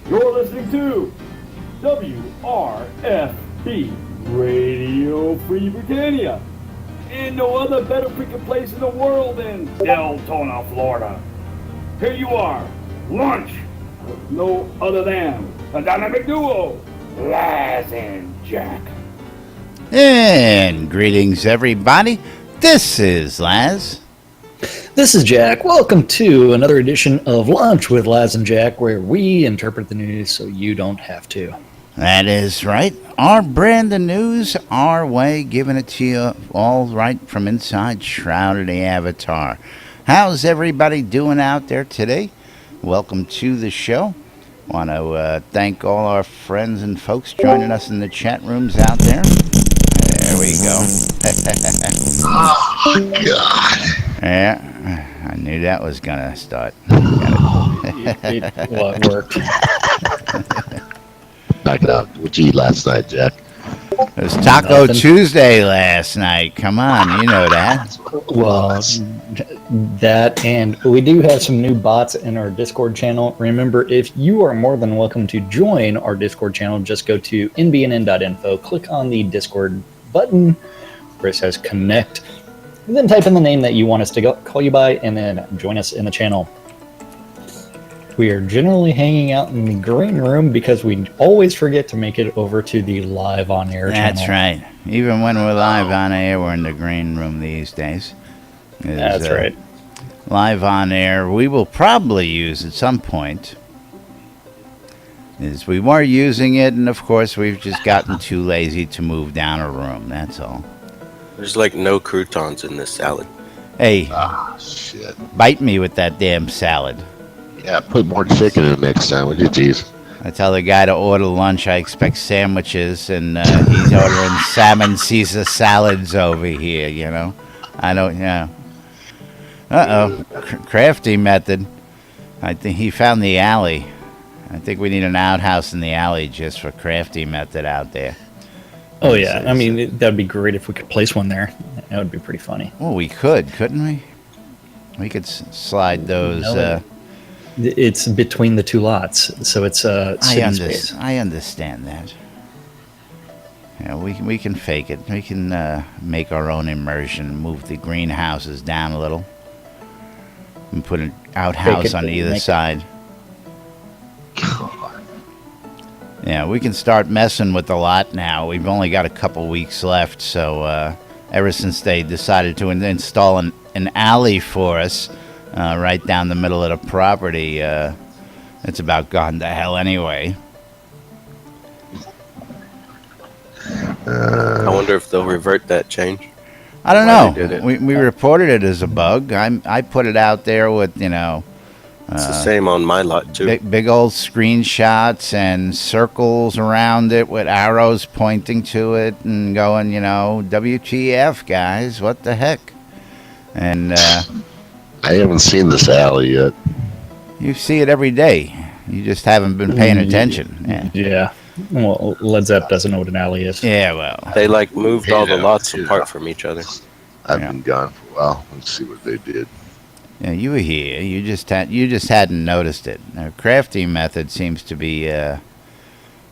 You're listening to WRFB Radio Free Britannia. And no other better freaking place in the world than Deltona, Florida. Here you are, lunch with no other than the dynamic duo, Laz and Jack. And greetings, everybody. This is Laz. This is Jack. Welcome to another edition of Lunch with Laz and Jack, where we interpret the news so you don't have to. That is right. Our brand of news, our way, giving it to you all right from inside Shroud of the Avatar. How's everybody doing out there today? Welcome to the show. Want to thank all our friends and folks joining us in the chat rooms out there. There we go. Oh, God. Yeah, I knew that was going to start. It worked. Knock it out. What'd you eat last night, Jack? It was Taco Tuesday last night. Come on, you know that. Well, that, and we do have some new bots in our Discord channel. Remember, if you are more than welcome to join our Discord channel, just go to nbnn.info, click on the Discord button where it says connect, and then type in the name that you want us to call you by, and then join us in the channel. We are generally hanging out in the green room because we always forget to make it over to the live on air channel. That's right. Even when we're live on air, we're in the green room these days. That's right. Live on air, we will probably use at some point. We were using it, and of course, we've just gotten too lazy to move down a room. That's all. There's like no croutons in this salad. Hey, Shit. bite me with that damn salad. Yeah, put more chicken in the next time, would you, Jeez? I tell the guy to order lunch. I expect sandwiches, and he's ordering salmon Caesar salads over here, you know. I don't, yeah. Crafty method. I think he found the alley. I think we need an outhouse in the alley just for Crafty method out there. Oh, yeah. I mean, that would be great if we could place one there. That would be pretty funny. Well, we could, couldn't we? We could slide those. No, it's between the two lots, so it's city space. I understand that. Yeah, we can fake it. We can make our own immersion, move the greenhouses down a little, and put an outhouse on either side. Yeah, we can start messing with the lot now. We've only got a couple weeks left, so ever since they decided to install an alley for us right down the middle of the property, it's about gone to hell anyway. I wonder if they'll revert that change. I don't Why they know. did it. We reported it as a bug. I put it out there with, you know... It's the same on my lot, too. Big old screenshots and circles around it with arrows pointing to it and going, you know, WTF, guys, what the heck? And I haven't seen this alley yet. you see it every day. You just haven't been paying attention. Yeah. Well, Led Zepp doesn't know what an alley is. Yeah, well. They, like, moved all the Yeah, lots yeah. apart from each other. I've been gone for a while. Let's see what they did. Yeah, you were here. You just hadn't noticed it. Now, Crafty method seems to be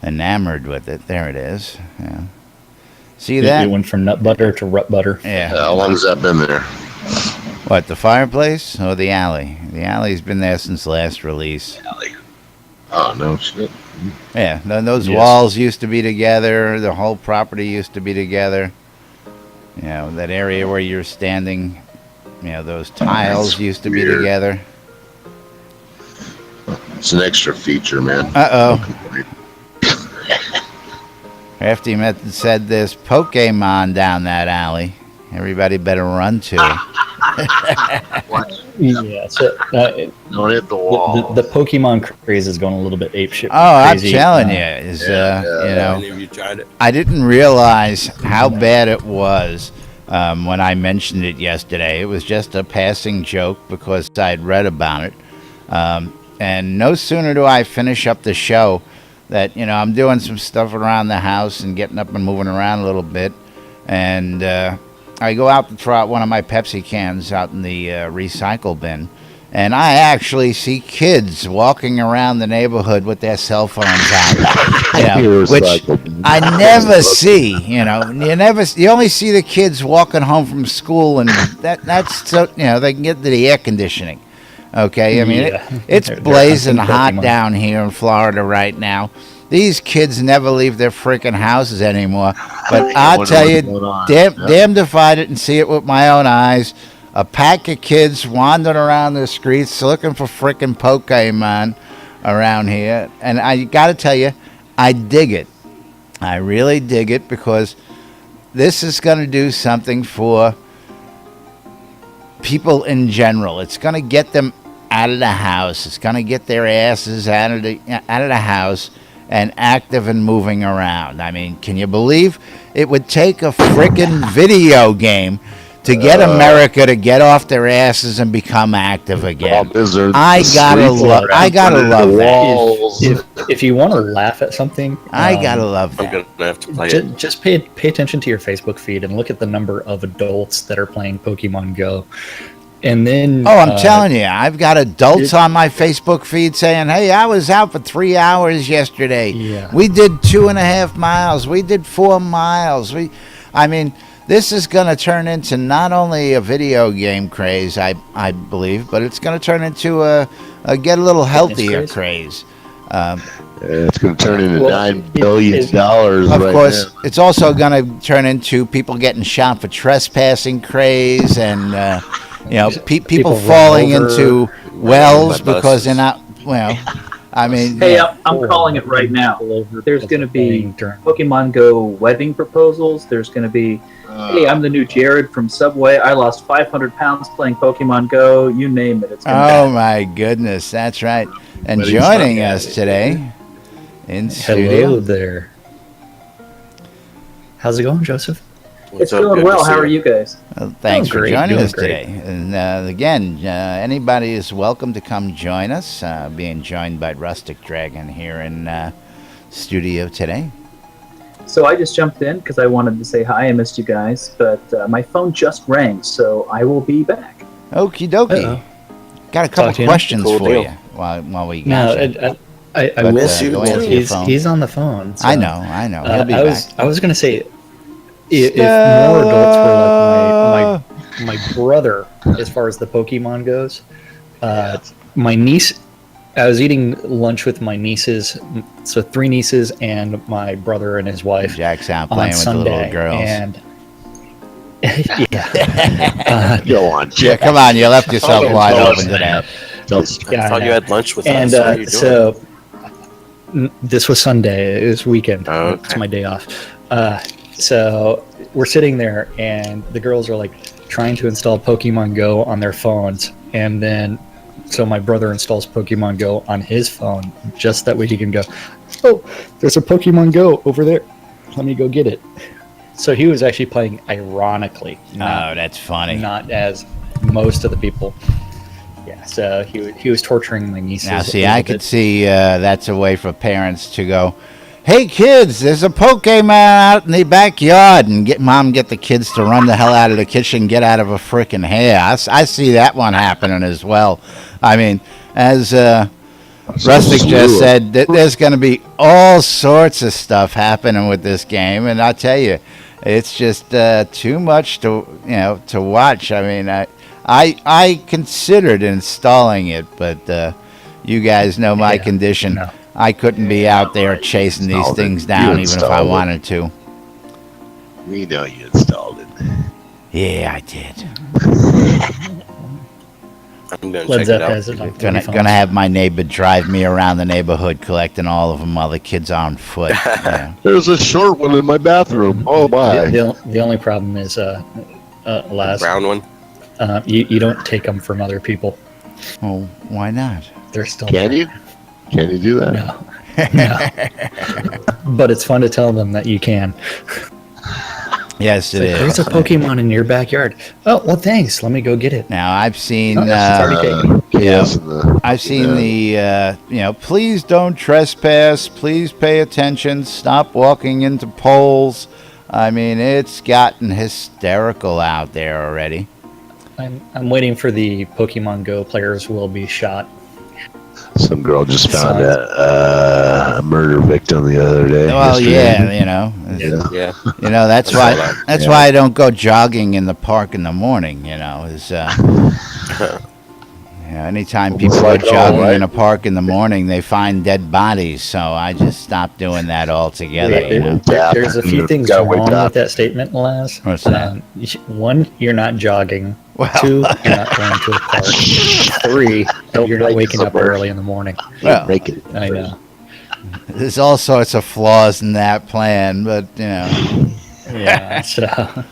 enamored with it. There it is. Yeah. See that? It went from nut butter to rut butter. Yeah. How long's that been there? What, the fireplace or the alley? The alley's been there since last release. Alley. Oh, no shit. Yeah, those Yes. walls used to be together. The whole property used to be together. You know, that area where you're standing, you know, those tiles used to be weird. together. It's an extra feature, man. Uh-oh. Crafty Method said there's Pokemon down that alley. Everybody better run to it. What? Yeah. So Don't hit the wall. the Pokemon craze is going a little bit apeshit. Oh, crazy. I'm telling you, you know, Any of you tried it? I didn't realize how bad it was when I mentioned it yesterday. It was just a passing joke because I'd read about it. And no sooner do I finish up the show that, you know, I'm doing some stuff around the house and getting up and moving around a little bit. And I go out to throw out one of my Pepsi cans out in the recycle bin. and I actually see kids walking around the neighborhood with their cell phones out, which I never see. You only see the kids walking home from school, and that's so they can get to the air conditioning. Okay, I mean it's blazing hot down here in Florida right now. These kids never leave their freaking houses anymore. But I'll tell you, damned if I didn't see it with my own eyes. A pack of kids wandering around the streets looking for freaking Pokemon around here. And I got to tell you, I dig it. I really dig it, because this is going to do something for people in general. It's going to get them out of the house. It's going to get their asses out of the house and active and moving around. I mean, can you believe it would take a freaking video game to get America to get off their asses and become active again? I gotta love that. If you want to laugh at something, I gotta love that. I'm gonna have to play it. Just pay attention to your Facebook feed and look at the number of adults that are playing Pokemon Go. And then, I'm telling you, I've got adults on my Facebook feed saying, "Hey, I was out for 3 hours yesterday. Yeah. We did 2.5 miles. We did 4 miles. This is going to turn into not only a video game craze, I believe, but it's going to turn into a get a little healthier craze. It's going to turn into $9 billion. Of course, it's also going to turn into people getting shot for trespassing craze, and people falling into wells because they're not. Hey, I'm calling it right now. There's going to be Pokemon Go wedding proposals. There's going to be, hey, I'm the new Jared from Subway. I lost 500 pounds playing Pokemon Go. You name it. It's gonna happen. My goodness, that's right. And joining us today in studio. Hello there. How's it going, Joseph? It's going well. How are you guys? Well, thanks for joining us great. today. And again, anybody is welcome to come join us. Being joined by Rustic Dragon here in studio today. So I just jumped in because I wanted to say hi. I missed you guys, but my phone just rang, so I will be back. Okie dokie. Uh-oh. Got a couple questions Cool for deal. you while we got you. I will see. go answer your phone. He's on the phone. So. I know. He'll be back. I was going to say, if more adults were like my brother, as far as the Pokemon goes, my niece, I was eating lunch with my nieces, so 3 nieces and my brother and his wife. Jack's out on playing with Sunday, the little girls. And yeah, Go on, Yeah, come on, you left yourself wide open to that. yeah, I thought you had lunch with and us. What are you doing? so this was Sunday. It was weekend. Oh, okay. It's my day off. So we're sitting there, and the girls are like trying to install Pokemon Go on their phones, and then so my brother installs Pokemon Go on his phone just that way he can go, oh, there's a Pokemon Go over there. Let me go get it. So he was actually playing ironically. That's funny. Not as most of the people. Yeah, so he was torturing my nieces. Now, see, I could see that's a way for parents to go, hey, kids, there's a Pokemon out in the backyard, and get the kids to run the hell out of the kitchen, get out of a freaking hair. I see that one happening as well. I mean, as Rustic just said, there's going to be all sorts of stuff happening with this game, and I'll tell you, it's just too much to watch. I mean, I considered installing it, but you guys know my condition. No. I couldn't be out there chasing these things down even if I wanted to. We know you installed it. Yeah, I did. I'm going to Led check it Zepp out. has it on Gonna have my neighbor drive me around the neighborhood collecting all of them while the kids are on foot. Yeah. There's a short one in my bathroom. Oh my! The only problem is, Laz, Brown one. you don't take them from other people. Oh, why not? They're still Can there. you? Can you do that? No. But it's fun to tell them that you can. Yes, it is. There's a Pokemon in your backyard. Oh, well, thanks. Let me go get it. Now I've seen. Oh, it's already taken. I've seen the, please don't trespass, please pay attention, stop walking into poles. I mean, it's gotten hysterical out there already. I'm waiting for the Pokemon Go players will be shot. Some girl just found a murder victim the other day. Well, yesterday. Yeah. That's why I don't go jogging in the park in the morning. Anytime people go jogging in a park in the morning, they find dead bodies. So I just stopped doing that altogether. There's a few things wrong with that statement, Laz. What's that? 1, you're not jogging. Well. 2, you're not going to a park. 3, you're not waking up early in the morning. Well, I know. There's all sorts of flaws in that plan, but Yeah. So.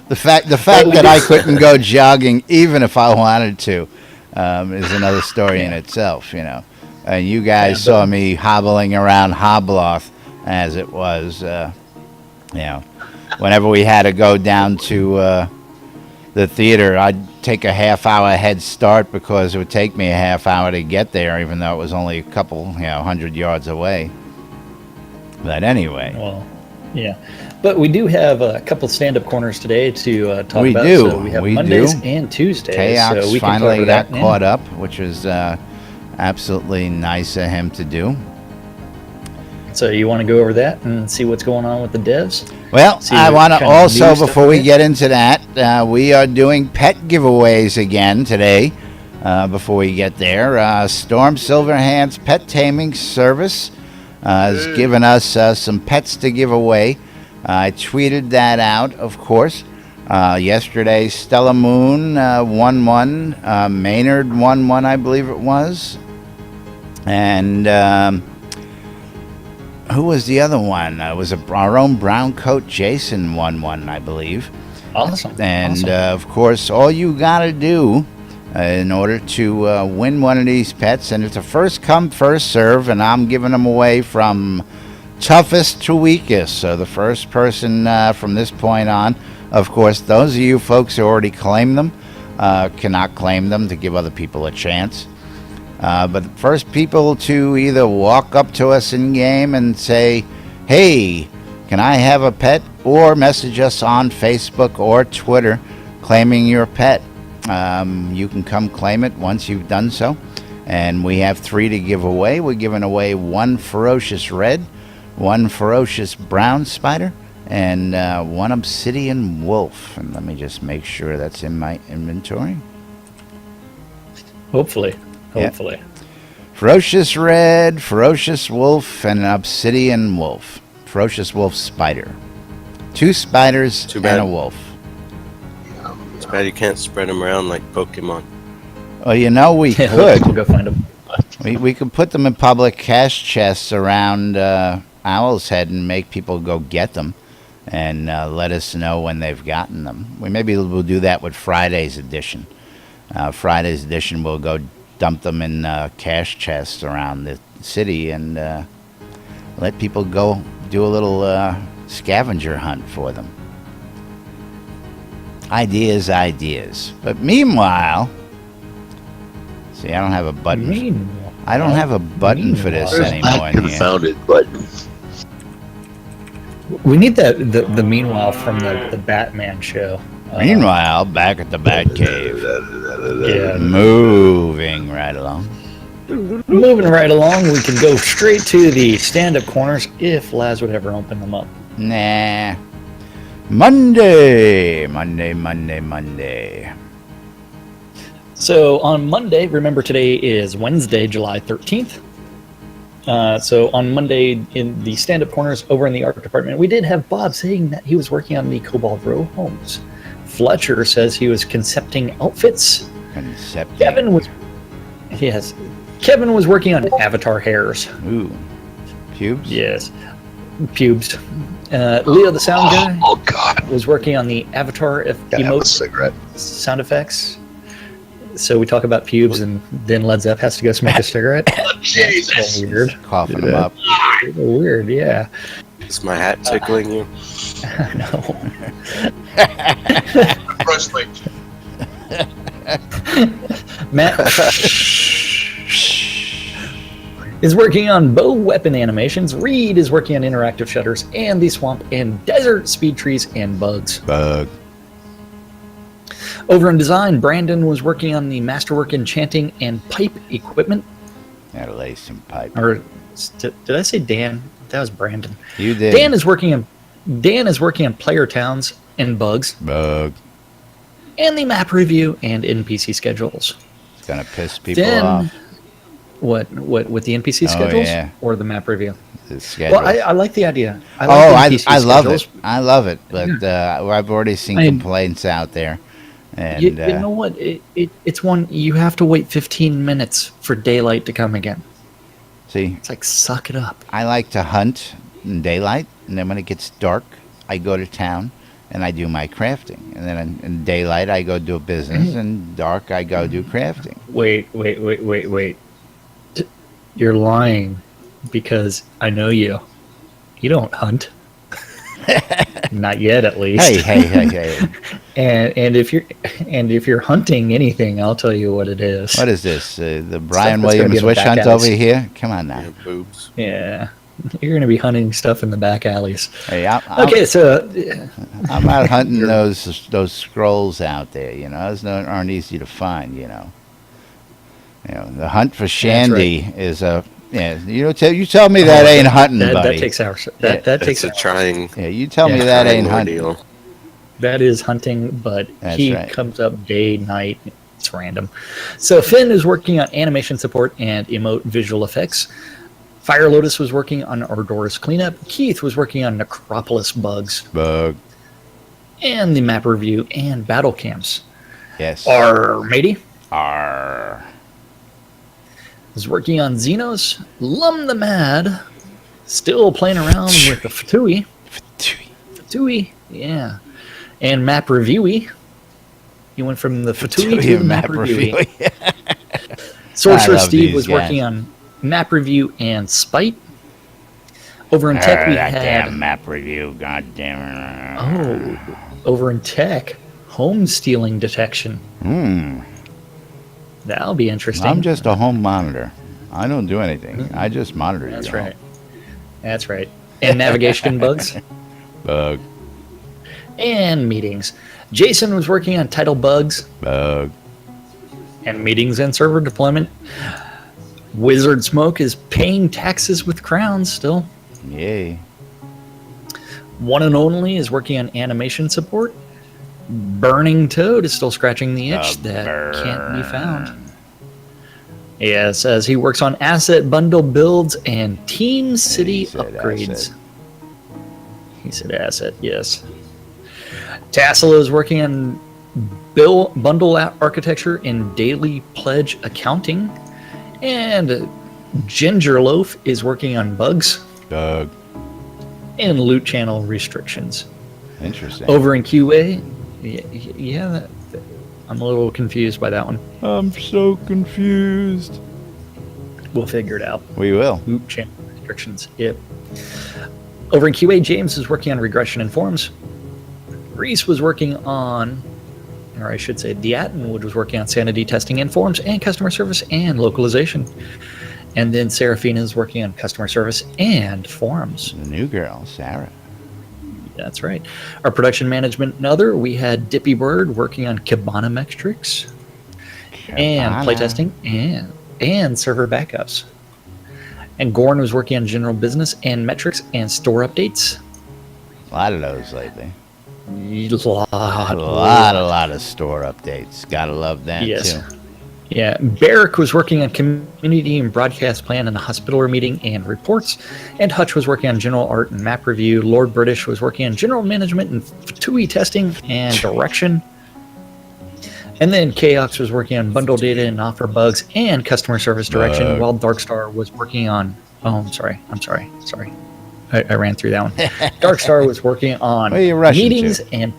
the fact that I couldn't go jogging even if I wanted to is another story in itself. And you guys saw me hobbling around Hobloth as it was. Whenever we had to go down to the theater, I'd take a half-hour head start because it would take me a half hour to get there, even though it was only a couple, 100 yards away. But anyway. Well, yeah. But we do have a couple stand-up corners today to talk about. Do. So we have Mondays and Tuesdays. Chaos so we finally got caught up, which was absolutely nice of him to do. So you want to go over that and see what's going on with the devs? Well, I want to also, before we get into that, we are doing pet giveaways again today. Before we get there, Storm Silverhand's Pet Taming Service has given us some pets to give away. I tweeted that out, of course. Yesterday, Stella Moon won one. Maynard won one, I believe it was. And who was the other one? It was our own brown coat Jason won one, I believe. Awesome. And, of course, all you got to do in order to win one of these pets, and it's a first come, first serve, and I'm giving them away from toughest to weakest. So the first person from this point on, of course, those of you folks who already claim them cannot claim them to give other people a chance. But the first people to either walk up to us in game and say, hey, can I have a pet? Or message us on Facebook or Twitter claiming your pet. You can come claim it once you've done so. And we have 3 to give away. We're giving away 1 ferocious red, 1 ferocious brown spider, and 1 obsidian wolf. And let me just make sure that's in my inventory. Hopefully. Yep. Ferocious red, ferocious wolf, and an obsidian wolf. Ferocious wolf spider. 2 spiders and a wolf. It's bad you can't spread them around like Pokemon. Well, we could. We'll go find them. We could put them in public cash chests around Owl's Head and make people go get them and let us know when they've gotten them. Maybe we'll do that with Friday's edition. Friday's edition, we'll go dump them in cash chests around the city and let people go do a little scavenger hunt for them. Ideas. But meanwhile, see, I don't have a button. I don't have a button for this anymore. I confounded button. We need the meanwhile from the Batman show. Meanwhile, back at the Batcave. Yeah. Moving right along. Moving right along, we can go straight to the stand-up corners if Laz would ever open them up. Nah. Monday. So on Monday, remember today is Wednesday, July 13th. So on Monday in the stand-up corners over in the art department, we did have Bob saying that he was working on the Cobalt Row homes. Fletcher says he was concepting outfits. Kevin was working on avatar hairs. Ooh. Pubes? Yes. Pubes. Leo the sound guy was working on the avatar emote sound effects. So we talk about pubes and then Led Zepp has to go smoke a cigarette. Jesus. Weird. Coughing them up. Weird, yeah. Is my hat tickling you? No. Matt is working on bow weapon animations. Reed is working on interactive shutters and the swamp and desert speed trees and bugs. Bug. Over in design, Brandon was working on the masterwork enchanting and pipe equipment. Gotta lay some pipe. Or did I say Dan? That was Brandon. You did. Dan is working on player towns and bugs. Bug. And the map review and NPC schedules. It's gonna piss people off. What with the NPC schedules or the map review? The schedules. Well, I like the idea. I love it. I love it. But I've already seen complaints out there. And you know what? It's one you have to wait 15 minutes for daylight to come again. See, it's like suck it up. I like to hunt in daylight, and then when it gets dark, I go to town and I do my crafting. And then in daylight, I go do business, and dark, I go do crafting. Wait. You're lying because I know you. You don't hunt. Not yet, at least. Hey. And if you're hunting anything, I'll tell you what it is. What is this? The Brian Williams witch hunt over here? Come on now. Boobs. Yeah. You're going to be hunting stuff in the back alleys. Hey, so I'm out hunting those scrolls out there. You know, those aren't easy to find. You know, the hunt for Shandy is a. Yeah, you tell me that ain't hunting, buddy. That takes hours. That takes a trying. Yeah, you tell me that ain't hunting. That is hunting, but he right. comes up day, night. It's random. So Finn is working on animation support and emote visual effects. Fire Lotus was working on Ardoris cleanup. Keith was working on Necropolis bugs. Bug. And the map review and battle camps. Yes. Matey. Was working on Xenos. Lum the Mad. Still playing around with the Fatui. Fatui, yeah. And map reviewy. He went from the Fatui to the map reviewy. Sorcerer Steve was working on map review and spite. Over in tech, we had damn map review. God damn it! Over in tech, home stealing detection. That'll be interesting. I'm just a home monitor. I don't do anything. I just monitor. That's right. That's right. And navigation bugs. Bug. And meetings. Jason was working on title bugs. Bug. And meetings and server deployment. Wizard Smoke is paying taxes with crowns still. Yay. One and Only is working on animation support. Burning Toad is still scratching the itch that can't be found. Yeah, says he works on asset bundle builds and Team City upgrades. Asset. He said asset, yes. Tassel is working on bundle architecture and daily pledge accounting. And Ginger Loaf is working on bugs. Bug. And loot channel restrictions. Interesting. Over in QA, yeah, I'm a little confused by that one. I'm so confused. We'll figure it out. We will. Loot channel restrictions. Yep. Over in QA, James is working on regression and forms. Reese was working on, or I should say, the Attenwood was working on sanity testing and forms and customer service and localization. And then Seraphina is working on customer service and forums. The new girl, Sarah. That's right. Our production management and other, we had Dippy Bird working on Kibana metrics and playtesting and server backups. And Gorn was working on general business and metrics and store updates. A lot of those lately. A lot of store updates. Gotta love that too. Yeah, Barrick was working on community and broadcast plan and the hospitaler meeting and reports, and Hutch was working on general art and map review. Lord British was working on general management and TUI testing and direction. And then Chaos was working on bundle data and offer bugs and customer service direction, while Darkstar was working on... Oh, I'm sorry. I ran through that one. Darkstar was working on meetings and...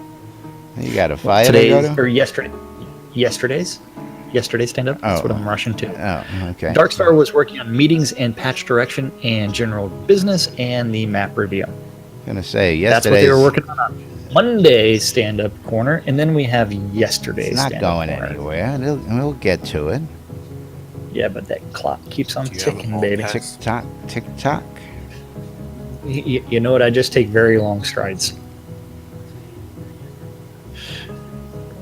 You got a fire to go to? Or yesterday's stand-up. That's what I'm rushing to. Oh, okay. Darkstar was working on meetings and patch direction and general business and the map review. I'm gonna say yesterday's. That's what they were working on Monday's stand-up corner, and then we have yesterday's stand-up corner. It's not going anywhere. We'll get to it. Yeah, but that clock keeps on ticking, baby. Tick-tock, tick-tock. You know what? I just take very long strides.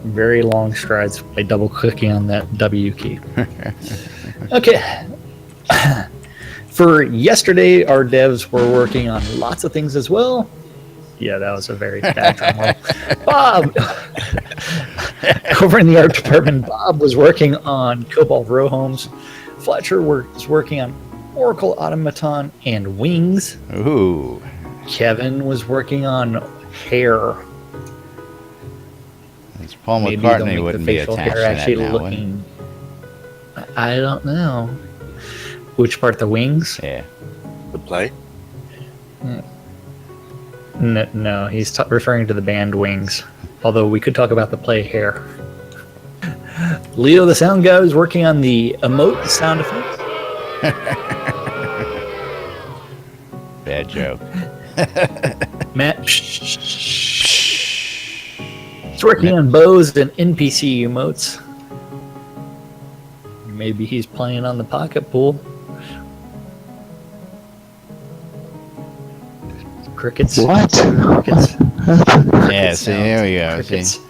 very long strides by double clicking on that W key. Okay. For yesterday, our devs were working on lots of things as well. Yeah, that was a very bad drum roll. Bob! Over in the art department, Bob was working on Cobalt Row Homes. Fletcher was working on Oracle Automaton and Wings. Ooh. Kevin was working on Hair. It's Paul Maybe McCartney they'll make wouldn't the be facial attached hair to actually that now, would he? looking. I don't know. Which part, the wings? Yeah. The play? No, he's referring to the band Wings. Although we could talk about the play Hair. Leo, the sound guy, is working on the emote sound effects. Bad joke. Matt he's working on bows and NPC emotes. Maybe he's playing on the pocket pool. Crickets. What? Crickets. Yeah, see, here we go. Crickets. See,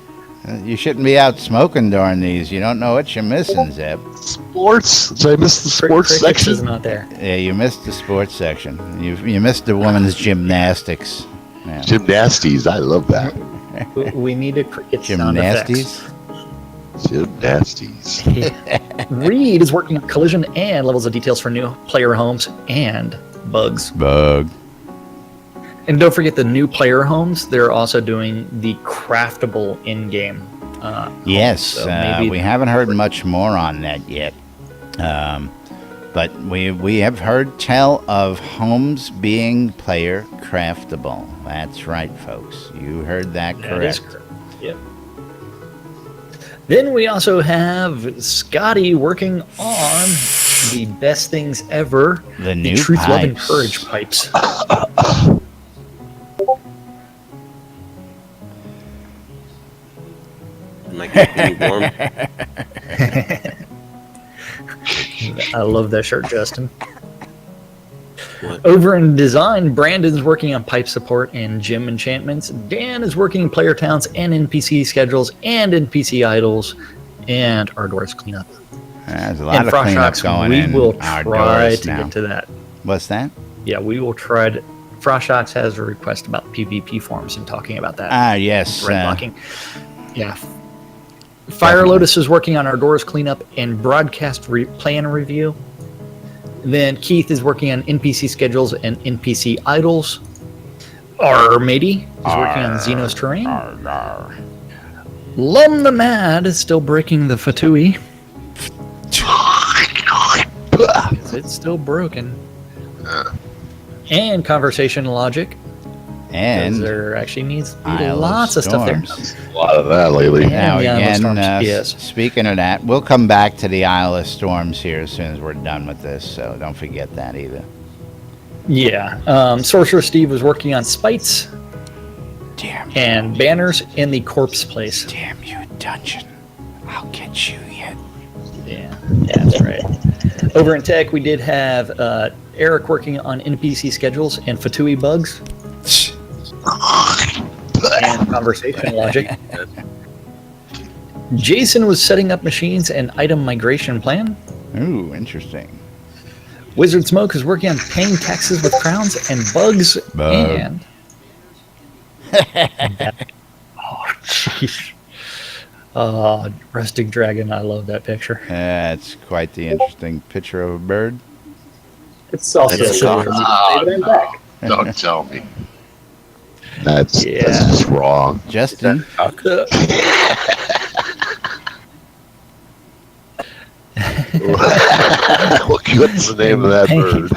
you shouldn't be out smoking during these. You don't know what you're missing, Zeb. Sports? Did I miss the sports Crickets section? is not there. Yeah, you missed the sports section. You missed the women's gymnastics. Yeah. Gymnasties. I love that. We need a cricket sound effects. Gymnasties? Gymnasties. Reed is working on collision and levels of details for new player homes and bugs. Bug. And don't forget the new player homes. They're also doing the craftable in-game. Yes, so maybe we haven't heard much more on that yet. But we have heard tell of homes being player craftable. That's right, folks. You heard that correct. Yep. Then we also have Scotty working on the best things ever. The new Truth, Love, and pipes. Courage pipes. Am I keeping you warm? I love that shirt, Justin. What? Over in design, Brandon's working on pipe support and gym enchantments. Dan is working player towns and NPC schedules and NPC idols and our doors cleanup. There's a lot And of cleanup Froshox, going we in will our try doors to now. get to that. What's that? Yeah, we will try to. Froshox has a request about PvP forms and talking about that. Ah, yes. Red blocking. Yeah. Fire Lotus is working on our doors cleanup and broadcast plan review. Then Keith is working on NPC schedules and NPC idols. Matey is working on Xenos terrain. Lum the Mad is still breaking the Fatui. Because it's still broken. And conversation logic. And there actually needs to be Isle of lots of stuff there. Storms. A lot of that lately. Yeah. Now, the Isle of again, Storms, yes. speaking of that, we'll come back to the Isle of Storms here as soon as we're done with this, so don't forget that either. Yeah. Sorcerer Steve was working on spites Damn and banners in the corpse place. Damn you, dungeon. I'll get you yet. Yeah, that's right. Over in tech, we did have Eric working on NPC schedules and Fatui bugs and conversation logic. Jason was setting up machines and item migration plan. Ooh, interesting. Wizard Smoke is working on paying taxes with crowns and bugs. Bug. And oh, jeez. Rustic Dragon, I love that picture. That's quite the interesting picture of a bird. It's also It's David, I'm back. Don't tell me. That's just wrong. Justin, What's the name of that bird?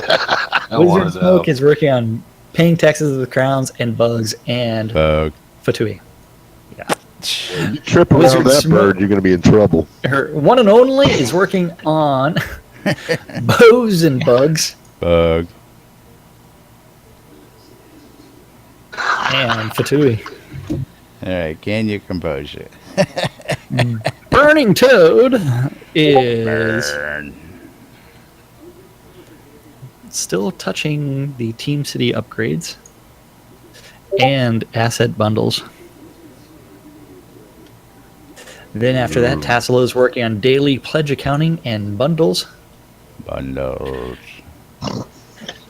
I want Wizard to know. Smoke is working on paying taxes with crowns and bugs and bug. Fatui. You trip around Wizard that Smoke. bird, you're going to be in trouble. Her one and only is working on bows and bugs Bug. and Fatui. All right, can you compose it? Burning Toad is Burn. still touching the Team City upgrades and asset bundles. Then after that, Tassilo is working on daily pledge accounting and bundles. Bundles.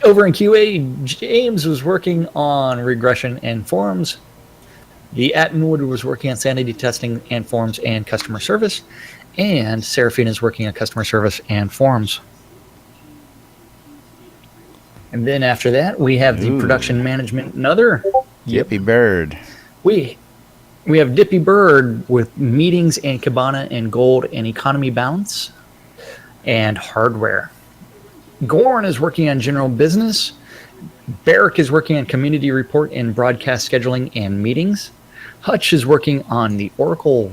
Over in QA, James was working on regression and forms. The Attenwood was working on sanity testing and forms and customer service. And Seraphine is working on customer service and forms. And then after that, we have the production management and other. Dippy Bird. We have Dippy Bird with meetings and Cabana and gold and economy balance and hardware. Gorn is working on general business. Barrick is working on community report and broadcast scheduling and meetings. Hutch is working on the Oracle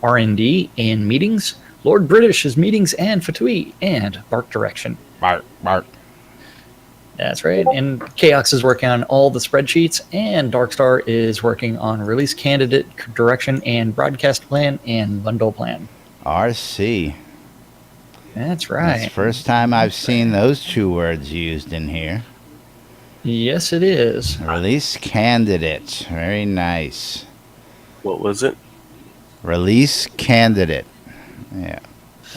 R&D and meetings. Lord British is meetings and Fatui and Bark Direction. Bark. That's right. And Chaos is working on all the spreadsheets, and Darkstar is working on release candidate direction and broadcast plan and bundle plan. RC. That's right. It's the first time I've seen those two words used in here. Yes, it is. Release candidate. Very nice. What was it? Release candidate. Yeah.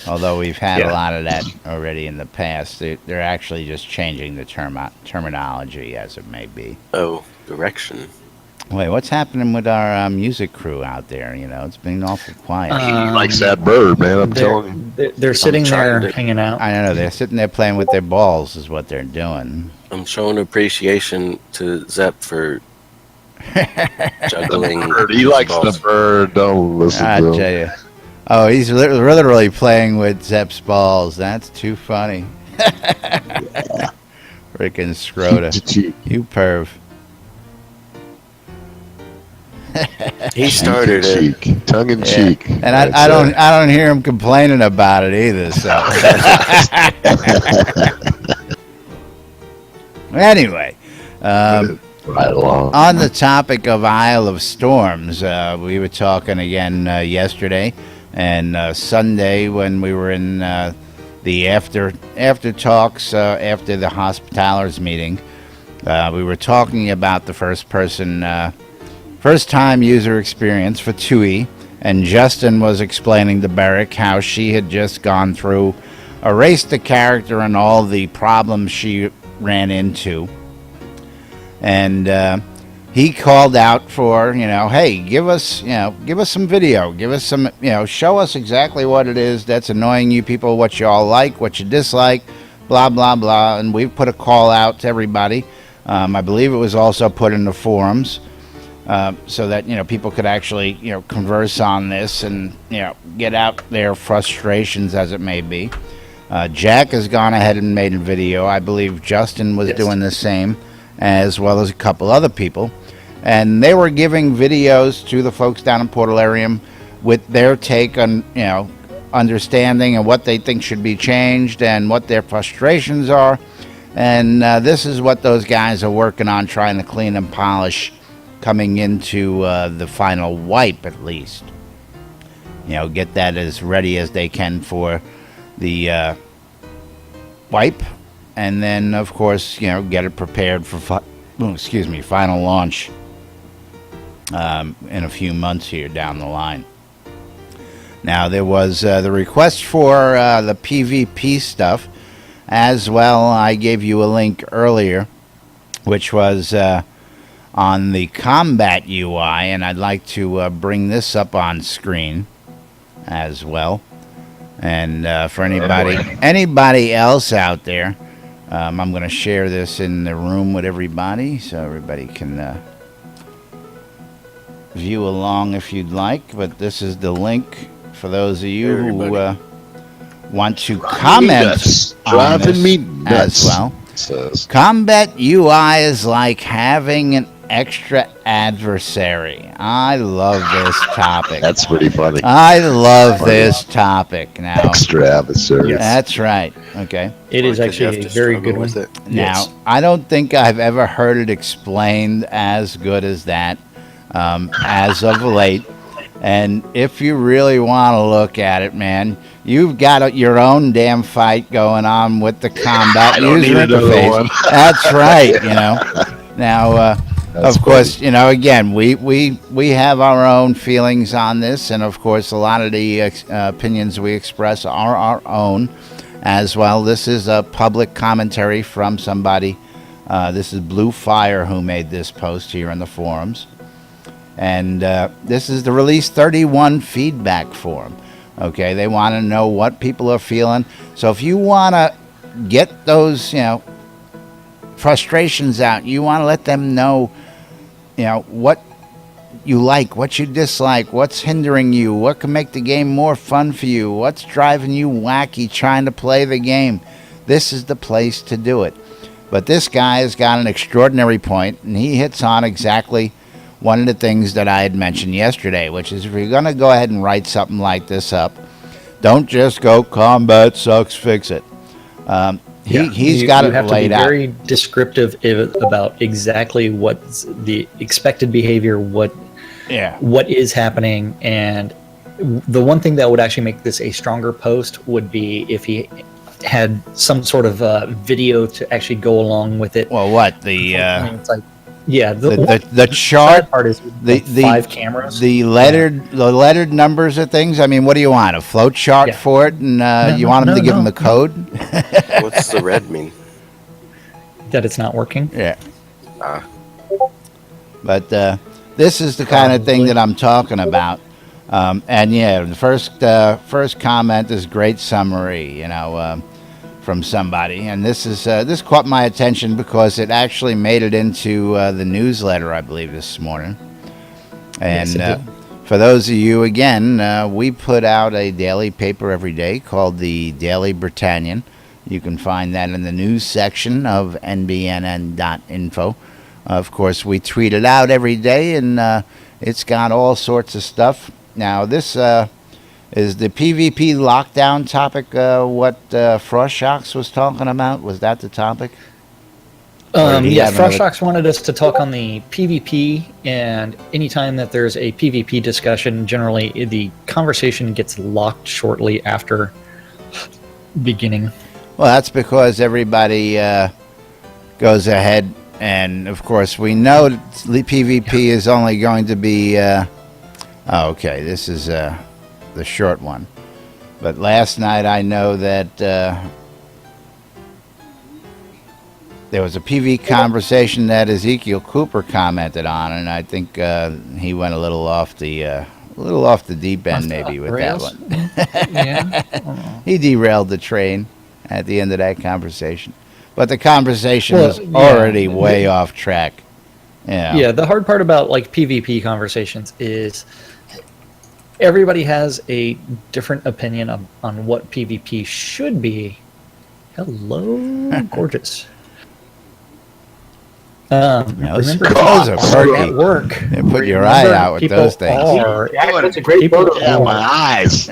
Although we've had a lot of that already in the past, they're actually just changing the terminology as it may be. Oh, direction. Wait, what's happening with our music crew out there? You know, it's been awful quiet. He likes that bird, man. I'm telling you. They're sitting there hanging out. I don't know. They're sitting there playing with their balls is what they're doing. I'm showing appreciation to Zepp for juggling. He likes the bird. Don't listen to him. I tell you. Oh, he's literally playing with Zepp's balls. That's too funny. Freaking Scrota. You perv. He started it. Tongue in cheek. And I don't hear him complaining about it either. So anyway, right along. On the topic of Isle of Storms, we were talking again yesterday and Sunday when we were in the after talks after the Hospitalers meeting. We were talking about the first time user experience for TUI, and Justin was explaining to Barrick how she had just gone through, erased the character and all the problems she ran into, and he called out for, hey, give us some video, give us some, show us exactly what it is that's annoying you people, what you all like, what you dislike, blah blah blah. And we put a call out to everybody. I believe it was also put in the forums. So that people could actually converse on this and get out their frustrations as it may be. Jack has gone ahead and made a video. I believe Justin was doing the same, as well as a couple other people, and they were giving videos to the folks down in Portalarium with their take on understanding and what they think should be changed and what their frustrations are. And this is what those guys are working on, trying to clean and polish coming into the final wipe, at least. Get that as ready as they can for the wipe, and then of course get it prepared for final launch in a few months here down the line. Now there was the request for the PvP stuff as well. I gave you a link earlier, which was on the combat UI, and I'd like to bring this up on screen as well. And for anybody else out there, I'm going to share this in the room with everybody so everybody can view along if you'd like. But this is the link for those of you who want to comment on this as well. Combat UI is like having an extra adversary. I love this topic. That's pretty funny. I love this topic. Now, extra adversary. Yes. That's right. Okay. It is actually a very good one. Now, I don't think I've ever heard it explained as good as that as of late. And if you really want to look at it, man, you've got your own damn fight going on with the combat user interface. That's right. Now, Of course, you know, again, we have our own feelings on this, and of course, a lot of the opinions we express are our own as well. This is a public commentary from somebody. This is Blue Fire who made this post here in the forums. And this is the Release 31 feedback forum. Okay, they want to know what people are feeling. So if you want to get those, you know, frustrations out, you want to let them know, you know, what you like, what you dislike, what's hindering you, what can make the game more fun for you, what's driving you wacky trying to play the game. This is the place to do it. But this guy has got an extraordinary point, and he hits on exactly one of the things that I had mentioned yesterday, which is if you're going to go ahead and write something like this up, don't just go, combat sucks, fix it. He's got it laid out. You have to be very descriptive about exactly what's the expected behavior, what is happening, and the one thing that would actually make this a stronger post would be if he had some sort of video to actually go along with it. Well, what it's like, yeah, the chart part is the 5 cameras, the lettered numbers of things. I mean, what do you want? A flow chart for it, and you want them to give them the code? What's the red mean? That it's not working. Yeah. But this is the kind of thing that I'm talking about. And yeah, the first comment is great summary, you know, from somebody, and this caught my attention because it actually made it into the newsletter, I believe, this morning. And Yes, for those of you, again, we put out a daily paper every day called the Daily Britannian. You can find that in the news section of NBNN.info. Of course, we tweet it out every day, and it's got all sorts of stuff. Now, this is the PvP lockdown topic what Frostshocks was talking about? Was that the topic? Yeah, Frostshocks wanted us to talk on the PvP, and anytime that there's a PvP discussion, generally the conversation gets locked shortly after beginning. Well, that's because everybody goes ahead, and of course we know that PvP is only going to be... okay, this is the short one. But last night I know that there was a PV conversation that Ezekiel Cooper commented on, and I think he went a little off the deep end maybe with that one. Yeah. He derailed the train at the end of that conversation. But the conversation was already way off track. Yeah, the hard part about like PvP conversations is everybody has a different opinion on what PvP should be. Hello, gorgeous. Those are perky. At work. You put your eye out with those things. That's a great photo. Yeah, my eyes.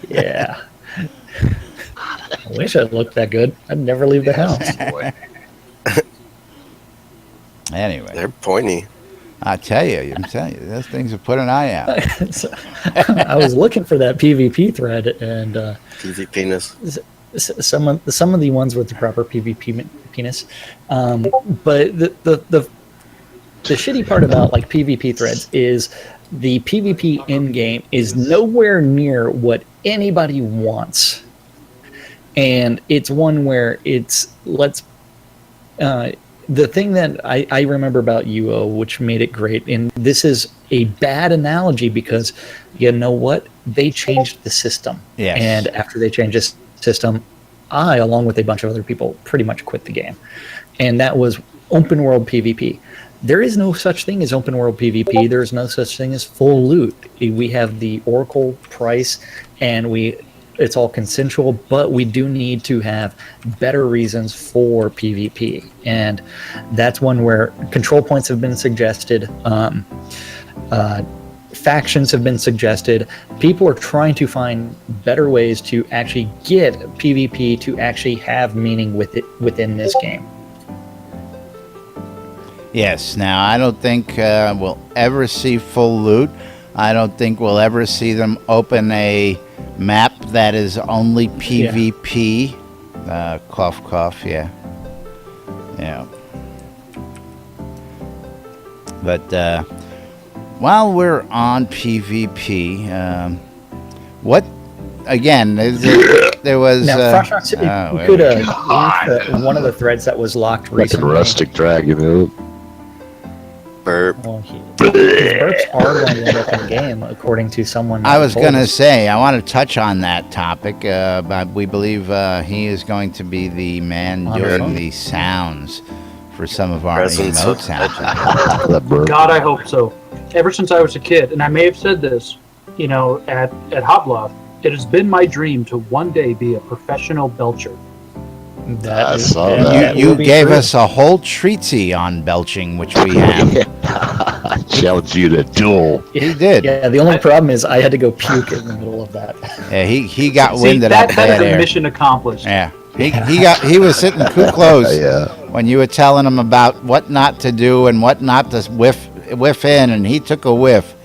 Yeah. I wish I looked that good. I'd never leave the house. Anyway, They're pointy. I'm telling you, those things will put an eye out. I was looking for that PvP thread, and PV penis. some of the ones with the proper PvP penis. But the shitty part about like PvP threads is the PvP in game is nowhere near what anybody wants, and it's one where it's the thing that I remember about UO, which made it great, and this is a bad analogy because you know what? They changed the system. Yes. And after they changed the system, I, along with a bunch of other people, pretty much quit the game. And that was open world PvP. There is no such thing as open world PvP. There is no such thing as full loot. We have the Oracle price, and it's all consensual, but we do need to have better reasons for PvP. And that's one where control points have been suggested, factions have been suggested. People are trying to find better ways to actually get PvP to actually have meaning within this game. Yes. Now, I don't think we'll ever see full loot. I don't think we'll ever see them open a map that is only PvP. Cough, cough. Yeah. But while we're on PvP, what again? There was now, Frostrox, you could link one of the threads that was locked Like a recently. rustic dragon. Burp. Well, burps are going to end up in the game, according to someone. I was going to say, I want to touch on that topic. But we believe he is going to be the man doing the sounds for some of our emotes out there. God, I hope so. Ever since I was a kid, and I may have said this, you know, at Hobloth, it has been my dream to one day be a professional belcher. I saw that. You gave us a whole treatise on belching, which we have. I challenged you to duel. He did. Yeah, the only problem is I had to go puke in the middle of that. Yeah, he got wind of that that bad is a air. mission accomplished. Yeah, he was sitting too close when you were telling him about what not to do and what not to whiff in, and he took a whiff.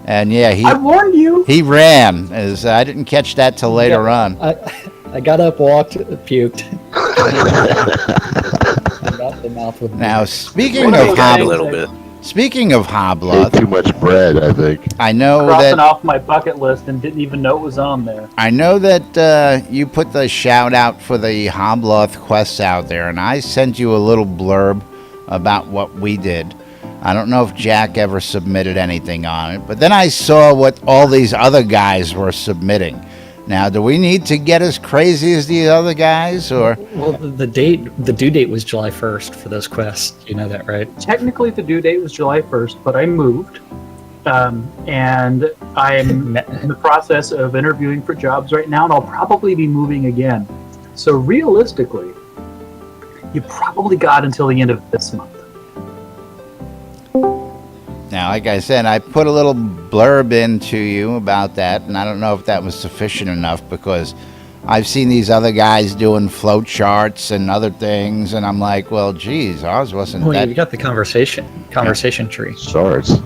And yeah, I warned you. He ran. As I didn't catch that till later on. I got up, walked, puked. Now, speaking of Hobloth, too much bread, I think. I know crossing that off my bucket list and didn't even know it was on there. I know that you put the shout out for the Hobloth quests out there, and I sent you a little blurb about what we did. I don't know if Jack ever submitted anything on it, but then I saw what all these other guys were submitting. Now, do we need to get as crazy as the other guys, or? Well, the due date was July 1st for those quests. You know that, right? Technically, the due date was July 1st, but I moved, and I'm in the process of interviewing for jobs right now, and I'll probably be moving again. So realistically, you probably got until the end of this month. Now, like I said, I put a little blurb into you about that, and I don't know if that was sufficient enough because I've seen these other guys doing flow charts and other things, and I'm like, well, geez, ours wasn't that. You got the conversation tree. Shards.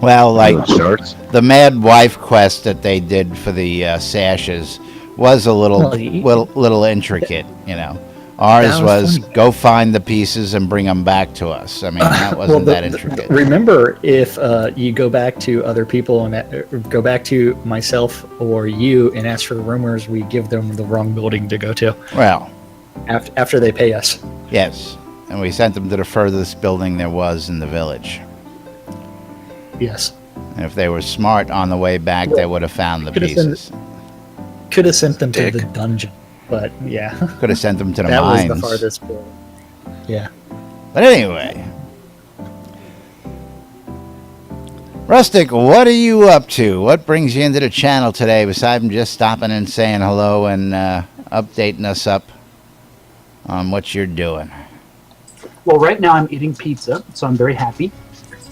Well, like Shards. the Mad Wife quest that they did for the sashes was a little intricate, you know. Ours was go find the pieces and bring them back to us. I mean, that wasn't that intricate. Remember, if you go back to other people and go back to myself or you and ask for rumors, we give them the wrong building to go to. Well, after they pay us. Yes, and we sent them to the furthest building there was in the village. Yes. And if they were smart on the way back, they would have found the pieces. Could have sent them to the dungeon. But yeah, could have sent them to the That mines. was the farthest building. Yeah. But anyway, Rustic, what are you up to? What brings you into the channel today, besides just stopping and saying hello and updating us up on what you're doing? Well, right now I'm eating pizza, so I'm very happy.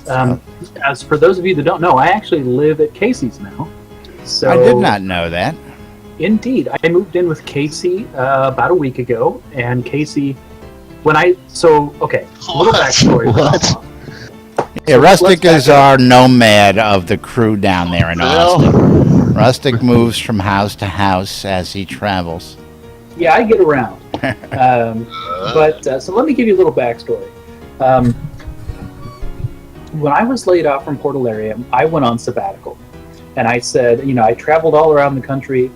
As for those of you that don't know, I actually live at Casey's now. So I did not know that. Indeed, I moved in with Casey about a week ago, and Casey, a little backstory. What? Yeah, Rustic is our nomad of the crew down there in Austin. Rustic moves from house to house as he travels. Yeah, I get around. So let me give you a little backstory. When I was laid off from Portalarium, I went on sabbatical, and I said, I traveled all around the country.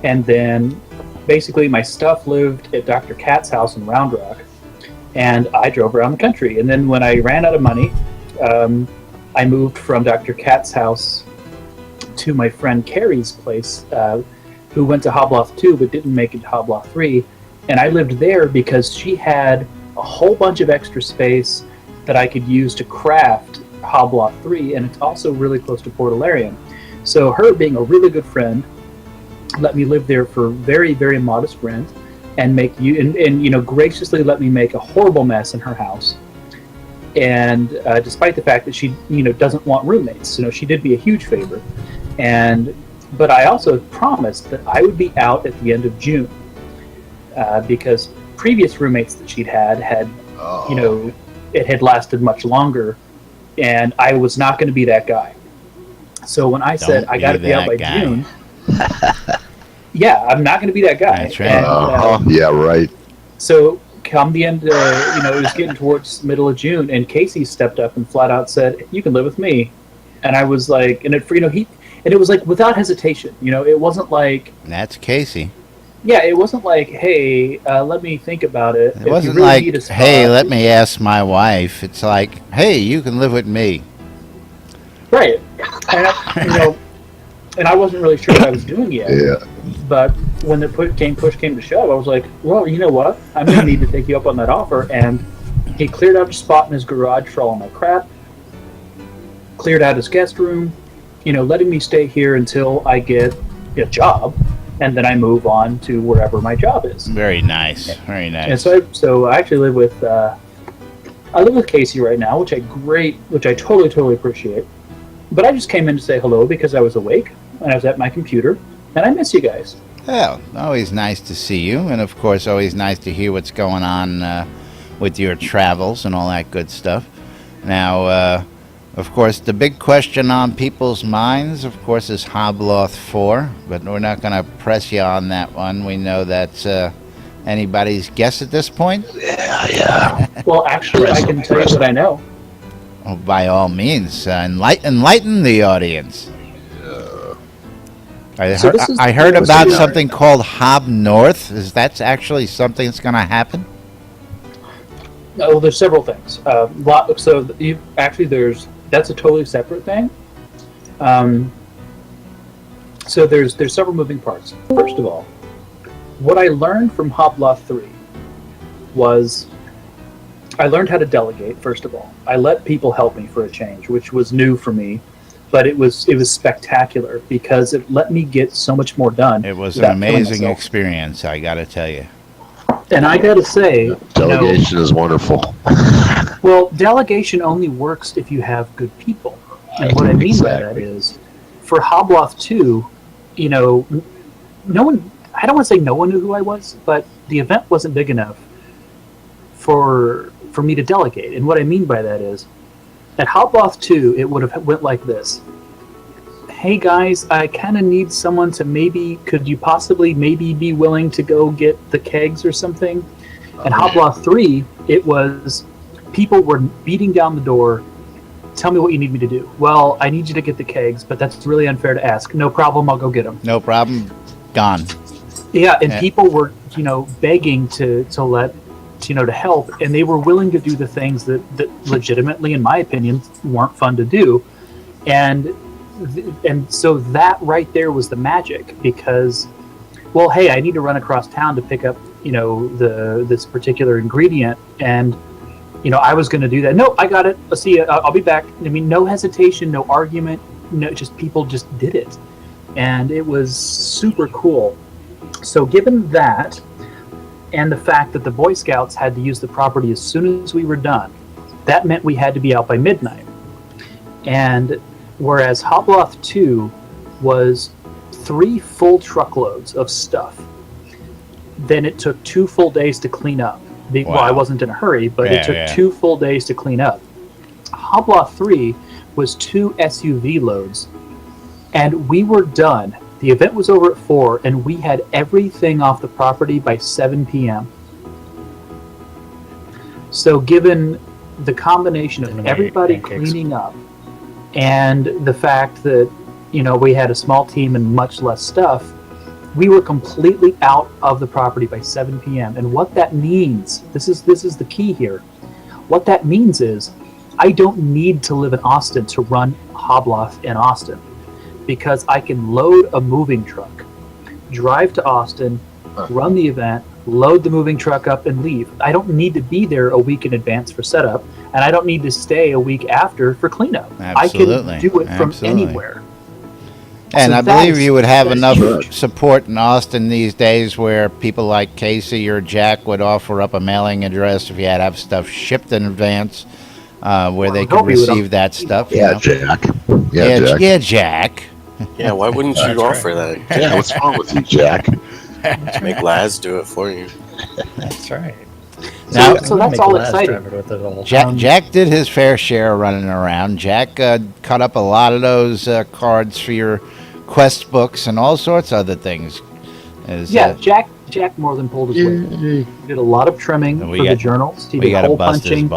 And then, basically, my stuff lived at Dr. Kat's house in Round Rock, and I drove around the country. And then when I ran out of money, I moved from Dr. Kat's house to my friend Carrie's place, who went to Hobloth 2 but didn't make it to Hobloth 3. And I lived there because she had a whole bunch of extra space that I could use to craft Hobloth 3, and it's also really close to Portalarium. So her being a really good friend let me live there for very, very modest rent, and graciously let me make a horrible mess in her house. And despite the fact that she doesn't want roommates, she did me a huge favor. But I also promised that I would be out at the end of June, because previous roommates that she'd had it had lasted much longer, and I was not going to be that guy. So when I said I got to be out by June. Yeah, I'm not going to be that guy. That's right. Yeah, right. So come the end, it was getting towards the middle of June, and Casey stepped up and flat out said, "You can live with me." And I was like, and it was like without hesitation. It wasn't like That's Casey. Yeah, it wasn't like, hey, let me think about it. It wasn't like, hey, let me ask my wife. It's like, hey, you can live with me. Right. And I wasn't really sure what I was doing yet. Yeah. But when the push came to shove, I was like, well, you know what? I'm going to need to take you up on that offer. And he cleared out a spot in his garage for all my crap, cleared out his guest room, letting me stay here until I get a job. And then I move on to wherever my job is. Very nice, very nice. And so I actually live with Casey right now, which I totally appreciate. But I just came in to say hello because I was awake and I was at my computer, and I miss you guys. Well, always nice to see you, and of course, always nice to hear what's going on with your travels and all that good stuff. Now, of course, the big question on people's minds, of course, is Hobloth 4, but we're not going to press you on that one. We know that's anybody's guess at this point. Yeah. Well, actually, I can tell you what I know. Oh, by all means, enlighten the audience. I heard about something called Hob North. Is that actually something that's going to happen? No, there's several things. That's a totally separate thing. So there's several moving parts. First of all, what I learned from Hobloth 3 was I learned how to delegate. First of all, I let people help me for a change, which was new for me, but it was spectacular because it let me get so much more done. It was an amazing experience, I got to tell you. And I got to say, delegation is wonderful. Well, delegation only works if you have good people. And what I mean by that is, for Hobloth 2, no one, I don't want to say no one knew who I was, but the event wasn't big enough for me to delegate. And what I mean by that is, at Hobloth 2, it would have went like this. Hey guys, I kind of need someone to could you possibly be willing to go get the kegs or something? And Hobloth 3, it was, people were beating down the door, tell me what you need me to do. Well, I need you to get the kegs, but that's really unfair to ask. No problem, I'll go get them. No problem, gone. Yeah, and people were, begging to let, to help, and they were willing to do the things that legitimately, in my opinion, weren't fun to do. And so that right there was the magic, because, well, hey, I need to run across town to pick up, this particular ingredient, and, I was going to do that. No, I got it. I'll see you. I'll be back. I mean, no hesitation, no argument, people just did it, and it was super cool. So given that, and the fact that the Boy Scouts had to use the property as soon as we were done, that meant we had to be out by midnight. And whereas Hobloth 2 was 3 full truckloads of stuff, then it took 2 full days to clean up. Wow. Well, I wasn't in a hurry, but it took 2 full days to clean up. Hobloth 3 was 2 SUV loads, and we were done. The event was over at 4, and we had everything off the property by 7 p.m. So given the combination of everybody cleaning up, and the fact that, we had a small team and much less stuff, we were completely out of the property by 7 p.m. And what that means, this is the key here. What that means is, I don't need to live in Austin to run Hobloth in Austin, because I can load a moving truck, drive to Austin, run the event, load the moving truck up, and leave. I don't need to be there a week in advance for setup, and I don't need to stay a week after for cleanup. Absolutely. I can do it from anywhere. And so I believe you would have enough support in Austin these days where people like Casey or Jack would offer up a mailing address if you had to have stuff shipped in advance, where they could receive that stuff. Yeah, Jack. Yeah, Jack. Yeah, why wouldn't you offer that? Yeah, what's wrong with you, Jack? Make Laz do it for you. That's right. Now, so that's all exciting. Jack did his fair share of running around. Jack cut up a lot of those cards for your quest books and all sorts of other things. Jack Jack more than pulled his weight. He did a lot of trimming for the journals. He did hole punching.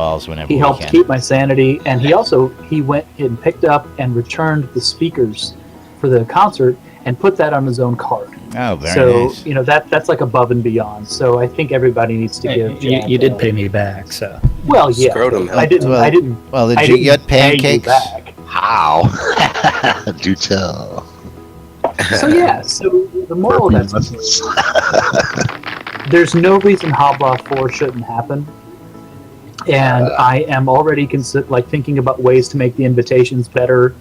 He helped keep my sanity, and he went and picked up and returned the speakers for the concert and put that on his own card. Oh, very nice. So that's like above and beyond. So I think everybody needs to give. You did pay me back, so. Well, yeah, I didn't. Well, did you get pancakes? How? Do tell. So yeah, so the moral of that is there's no reason Hobloth 4 shouldn't happen, and I am already thinking about ways to make the invitations better,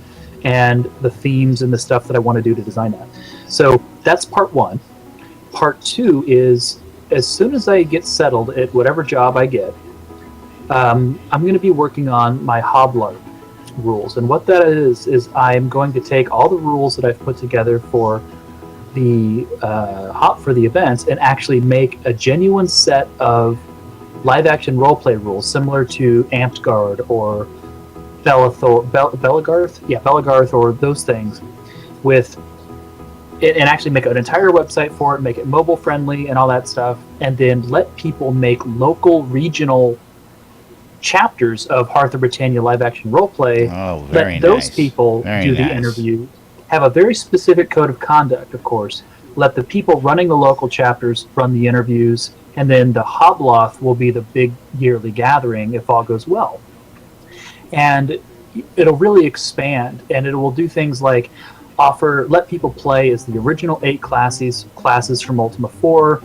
and the themes and the stuff that I want to do to design that. So that's part one. Part two is as soon as I get settled at whatever job I get, I'm going to be working on my Hoblarp rules, and what that is I'm going to take all the rules that I've put together for the events and actually make a genuine set of live action roleplay rules similar to Amped Guard or Belagarth or those things, with it, and actually make an entire website for it, make it mobile friendly and all that stuff, and then let people make local regional chapters of Hearth of Britannia live action roleplay. Oh, very let those nice. people Very do the nice. interview, have a very specific code of conduct, of course. Let the people running the local chapters run the interviews, and then the Hobloth will be the big yearly gathering if all goes well. And it'll really expand, and it will do things like let people play as the original 8 classes from Ultima 4.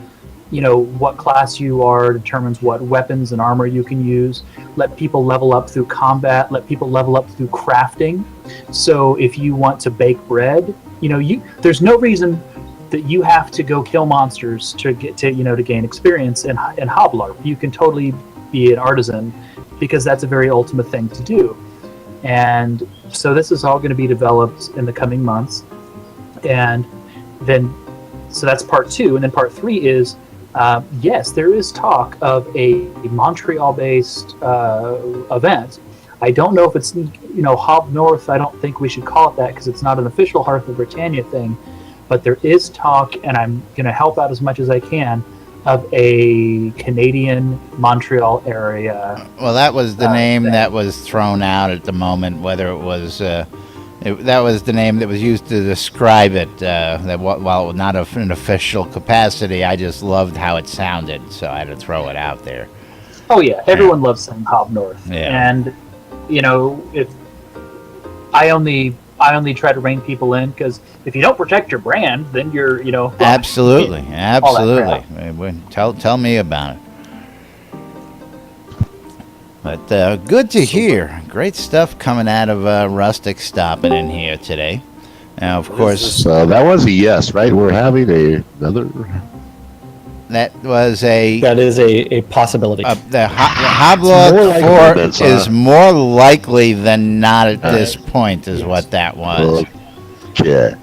You know, what class you are determines what weapons and armor you can use. Let people level up through combat. Let people level up through crafting. So if you want to bake bread, there's no reason that you have to go kill monsters to gain experience in Hoblarp. You can totally be an artisan, because that's a very Ultima thing to do. And so this is all going to be developed in the coming months. And then, so that's part 2. And then part 3 is, yes, there is talk of a Montreal-based event. I don't know if it's, Hob North. I don't think we should call it that because it's not an official Hearth of Britannia thing. But there is talk, and I'm going to help out as much as I can, of a Canadian Montreal area. Well, that was the name that was thrown out at the moment. Whether it was that was the name that was used to describe it. That while not an official capacity, I just loved how it sounded, so I had to throw it out there. Oh yeah, everyone loves saying Hob North, and if I only try to rein people in, because if you don't protect your brand, then you're absolutely. Tell me about it. But good to hear. Great stuff coming out of Rustic stopping in here today. Now, of course, so that was a yes, right? We're having another. That is a possibility. The Hobloth 4 is more likely than not at this point, is what that was. Okay.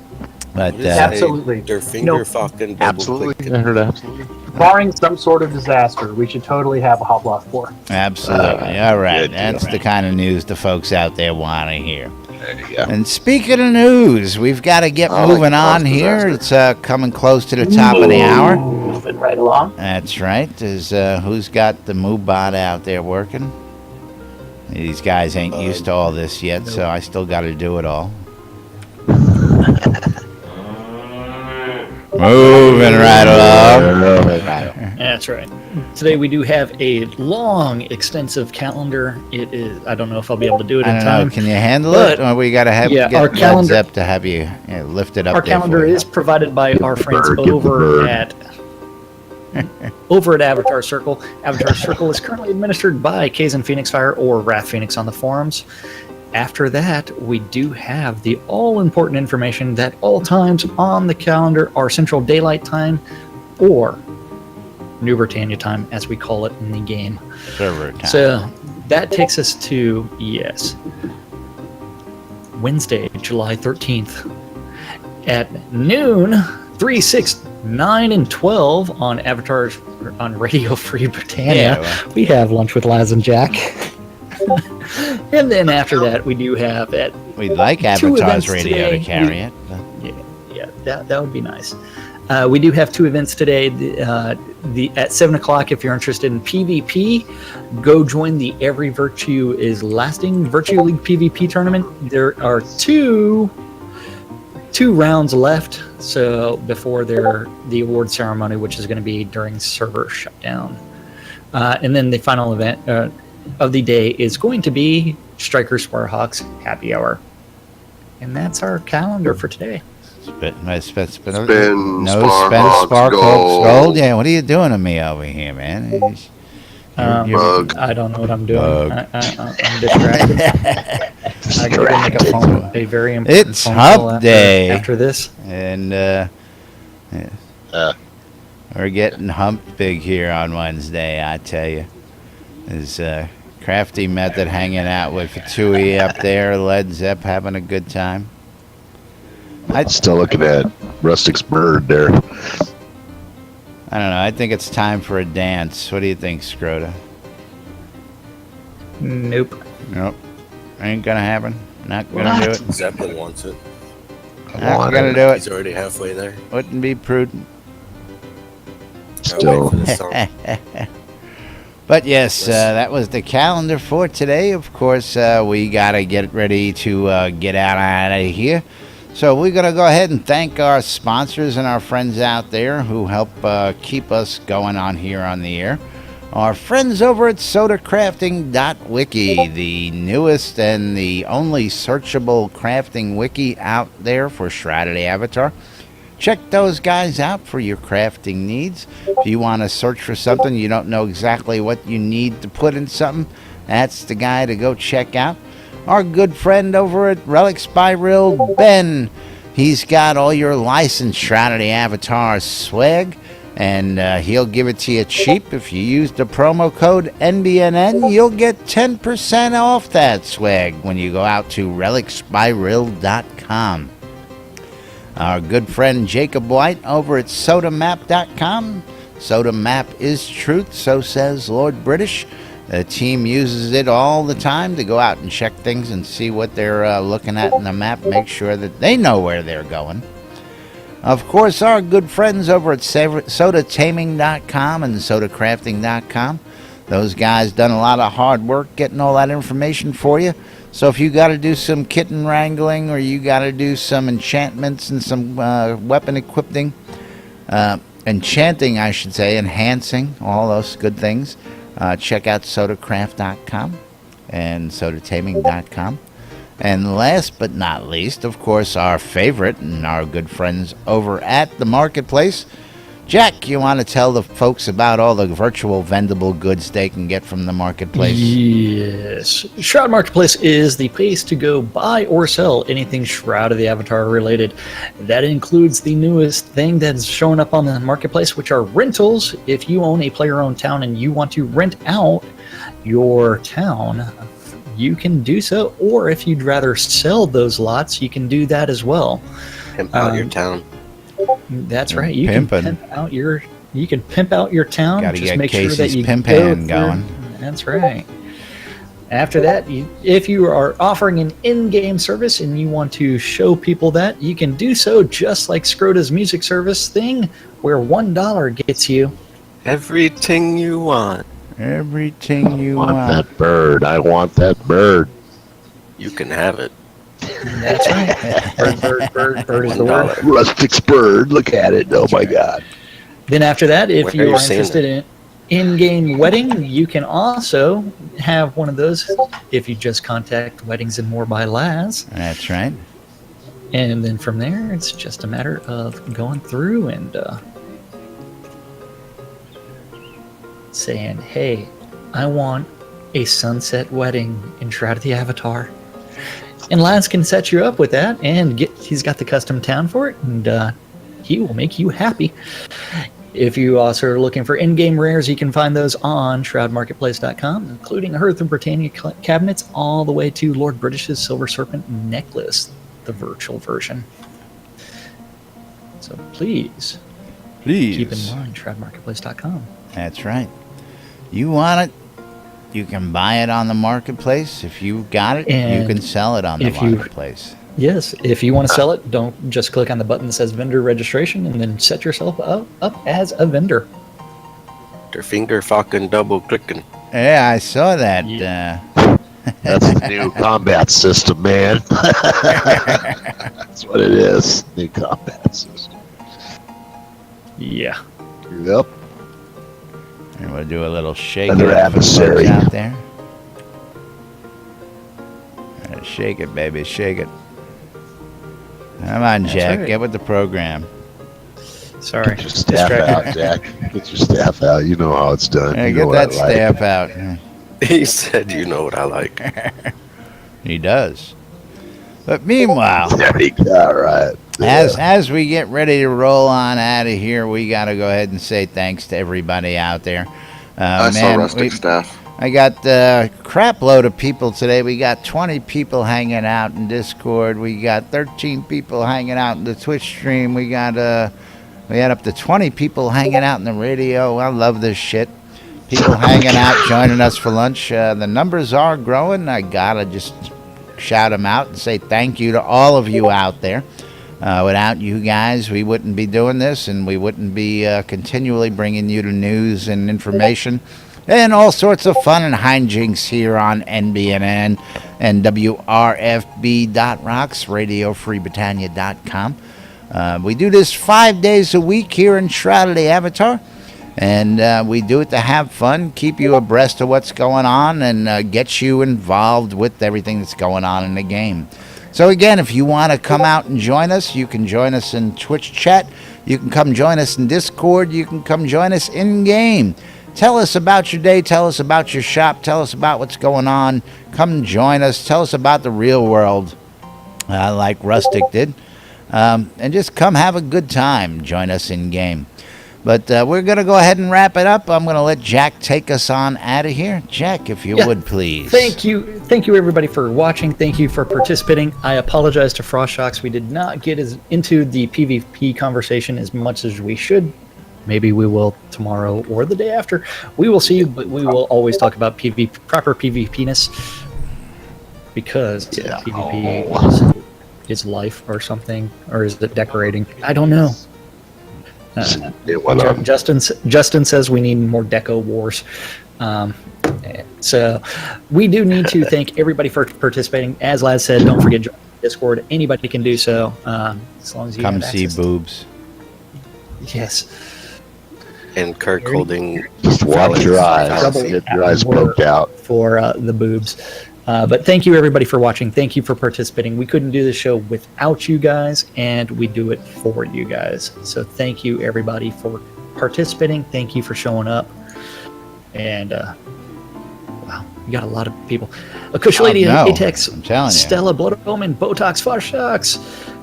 But absolutely, their finger fucking absolutely. I heard absolutely. Barring some sort of disaster, we should totally have a Hobloth 4. Absolutely. All right, that's the kind of news the folks out there want to hear. There you go. And speaking of news, we've got to get moving on here. It's coming close to the top of the hour. Moving right along. That's right. Who's got the MooBot out there working? These guys ain't used to all this yet, so I still got to do it all. Moving right along. That's right. Today we do have a long, extensive calendar. It is. I don't know if I'll be able to do it in time. Can you handle it? Or we got to have our calendar up to have you lift it up. Our calendar is provided by our friends over at Avatar Circle. Avatar Circle is currently administered by Kazan Phoenix Fire or Wrath Phoenix on the forums. After that, we do have the all-important information that all times on the calendar are Central Daylight Time or New Britannia Time, as we call it in the game. Server time. So that takes us to, Wednesday, July 13th at noon, 3, 6, 9, and 12 on Avatars on Radio Free Britannia. We have Lunch with Laz and Jack. And then after that, we do have we'd like Avatars Radio today. To carry it. Yeah, that would be nice. We do have 2 events today. The at 7 o'clock, if you're interested in PvP, go join the Every Virtue is Lasting Virtue League PvP tournament. There are two rounds left, so before the award ceremony, which is going to be during server shutdown. And then the final event of the day is going to be Striker Sparhawks Happy Hour. And that's our calendar for today. Spin Spark Gold. Yeah, what are you doing to me over here, man? I don't know what I'm doing. I'm distracted. I gotta make a very important it's phone hump call day after this. And we're getting hump big here on Wednesday, I tell you. There's Crafty Method hanging out with Tui up there, Led Zepp having a good time. Still looking at Rustic's bird there. I don't know. I think it's time for a dance. What do you think, Scrota? Nope. Ain't gonna happen. Not gonna do it. Zeppelin wants it. Not gonna do it. He's already halfway there. Wouldn't be prudent. Still. But yes, that was the calendar for today. Of course, we gotta get ready to get out of here. So we're going to go ahead and thank our sponsors and our friends out there who help keep us going on here on the air. Our friends over at sodacrafting.wiki, the newest and the only searchable crafting wiki out there for Shrouded Avatar. Check those guys out for your crafting needs. If you want to search for something, you don't know exactly what you need to put in something, that's the guy to go check out. Our good friend over at Relics by Real, Ben. He's got all your licensed Shrouded Avatar swag, and he'll give it to you cheap. If you use the promo code NBNN, you'll get 10% off that swag when you go out to relicsbyreal.com. Our good friend Jacob White over at sodamap.com. Soda Map is truth, so says Lord British. The team uses it all the time to go out and check things and see what they're looking at in the map, make sure that they know where they're going. Of course, our good friends over at sodataming.com and sodacrafting.com. Those guys done a lot of hard work getting all that information for you. So if you got to do some kitten wrangling or you got to do some enchantments and some weapon equipping, enchanting, I should say, enhancing, all those good things, check out sodacraft.com and sodataming.com. And last but not least, of course, our favorite and our good friends over at the Marketplace. Jack, you want to tell the folks about all the virtual vendable goods they can get from the Marketplace? Yes. Shroud Marketplace is the place to go buy or sell anything Shroud of the Avatar related. That includes the newest thing that's showing up on the Marketplace, which are rentals. If you own a player-owned town and you want to rent out your town, you can do so. Or if you'd rather sell those lots, you can do that as well. Pimp out your town. That's right. You can pimp out your town. Gotta just get make Casey's sure that you pimp go hand going. That's right. After that, if you are offering an in-game service and you want to show people that, you can do so just like Scrota's music service thing, where $1 gets you everything you want. Everything you want. That bird. I want that bird. You can have it. That's right. Bird is the word. Rustic's bird. Look at it. Oh my God. Then after that, if you are interested in in-game wedding, you can also have one of those if you just contact Weddings and More by Laz. That's right. And then from there, it's just a matter of going through and saying, hey, I want a sunset wedding in Shroud of the Avatar. And Laz can set you up with that, and he's got the custom town for it, and he will make you happy. If you also are looking for in-game rares, you can find those on shroudmarketplace.com, including Hearth of Britannia cabinets all the way to Lord British's Silver Serpent necklace, the virtual version. So please keep in mind shroudmarketplace.com. That's right. You want it, you can buy it on the Marketplace. If you got it, you can sell it on the Marketplace. Yes, if you want to sell it, don't just click on the button that says vendor registration and then set yourself up as a vendor. They're finger fucking double clicking. Yeah, I saw that. That's the new combat system, man. That's what it is. New combat system. Yeah. Yep. And we'll do a little shake Another adversary out there. Shake it, baby, shake it. Come on, That's Jack, right. get with the program. Sorry. Get your staff out, Jack. Get your staff out. You know how it's done. Yeah, You get know that what I like. staff out. He said, "You know what I like." He does. But meanwhile, There you go. Right. as we get ready to roll on out of here, we got to go ahead and say thanks to everybody out there. I saw Rustic staff. I got a crap load of people today. We got 20 people hanging out in Discord. We got 13 people hanging out in the Twitch stream. We had up to 20 people hanging out in the radio. I love this shit. People hanging out, joining us for lunch. The numbers are growing. I gotta just shout them out and say thank you to all of you out there. Without you guys, we wouldn't be doing this, and we wouldn't be continually bringing you the news and information and all sorts of fun and hijinks here on NBNN and WRFB.rocks, RadioFreeBritannia.com. We do this 5 days a week here in Shroud of the Avatar, and we do it to have fun, keep you abreast of what's going on, and get you involved with everything that's going on in the game. So again, if you want to come out and join us, you can join us in Twitch chat. You can come join us in Discord. You can come join us in-game. Tell us about your day. Tell us about your shop. Tell us about what's going on. Come join us. Tell us about the real world, like Rustic did. And just come have a good time. Join us in-game. But we're going to go ahead and wrap it up. I'm going to let Jack take us on out of here. Jack, if you would, please. Thank you. Thank you, everybody, for watching. Thank you for participating. I apologize to Frostshocks. We did not get into the PvP conversation as much as we should. Maybe we will tomorrow or the day after. We will see, but we will always talk about proper PvP-ness, because PvP is life or something, or is it decorating? I don't know. Justin says we need more deco wars. So we do need to thank everybody for participating. As Laz said, don't forget join Discord. Anybody can do so, as long as you come have see access. boobs. Yes. And Kirk holding. Just watch your eyes. Get your eyes poked out. For the boobs. But thank you, everybody, for watching. Thank you for participating. We couldn't do this show without you guys, and we do it for you guys. So thank you, everybody, for participating. Thank you for showing up. And, wow, we got a lot of people. Kush Lady, Atex, I'm telling you. Stella, Blood Omen, Botox, Farshocks,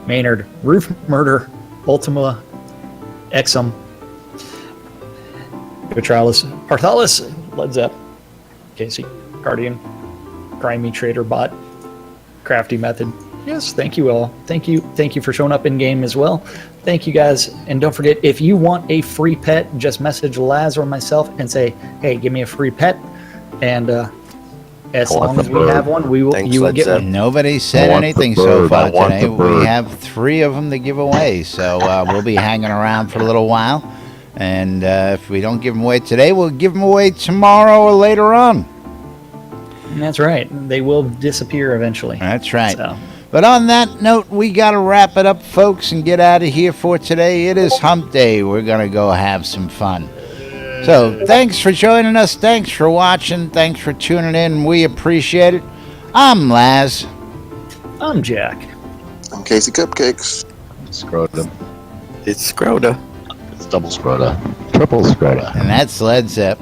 Maynard, Roof Murder, Ultima, Exum, Petralis, Parthalis, Led Zepp, Casey, Guardian, Grimy Trader Bot, Crafty Method. Yes, thank you all. Thank you for showing up in game as well. Thank you guys, and don't forget, if you want a free pet, just message Laz or myself and say, "Hey, give me a free pet," and as long as we have one, you will get one. Nobody said anything so far today. We have 3 of them to give away, so we'll be hanging around for a little while. And if we don't give them away today, we'll give them away tomorrow or later on. That's right. They will disappear eventually. That's right. So. But on that note, we got to wrap it up, folks, and get out of here for today. It is hump day. We're going to go have some fun. So thanks for joining us. Thanks for watching. Thanks for tuning in. We appreciate it. I'm Laz. I'm Jack. I'm Casey Cupcakes. Scrotum. It's Scroda. It's double scrota. Triple scrota. And that's Led Zepp.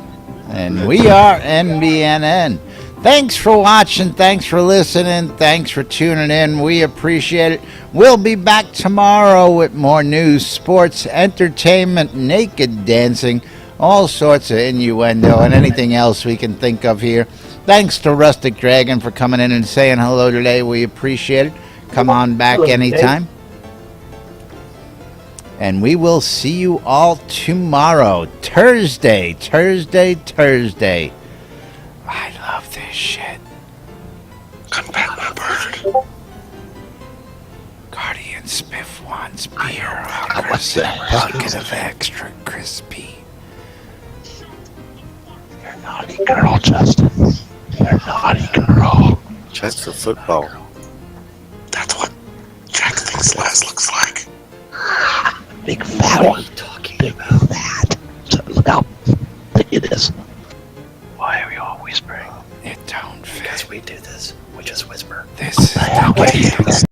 And we are NBNN. Thanks for watching. Thanks for listening. Thanks for tuning in. We appreciate it. We'll be back tomorrow with more news, sports, entertainment, naked dancing, all sorts of innuendo, and anything else we can think of here. Thanks to Rustic Dragon for coming in and saying hello today. We appreciate it. Come on back anytime. And we will see you all tomorrow, Thursday. I love this shit. Come back, my bird. Spiff wants beer. I what's that? Bucket of extra crispy. You're a naughty girl, Justin. You're a naughty girl. That's the football. That's what Jack thinks Laz looks like. Big fat one. Big fat. Look how thick it is. Why are we all whispering? It don't fit. Because we do this. We just whisper. This is the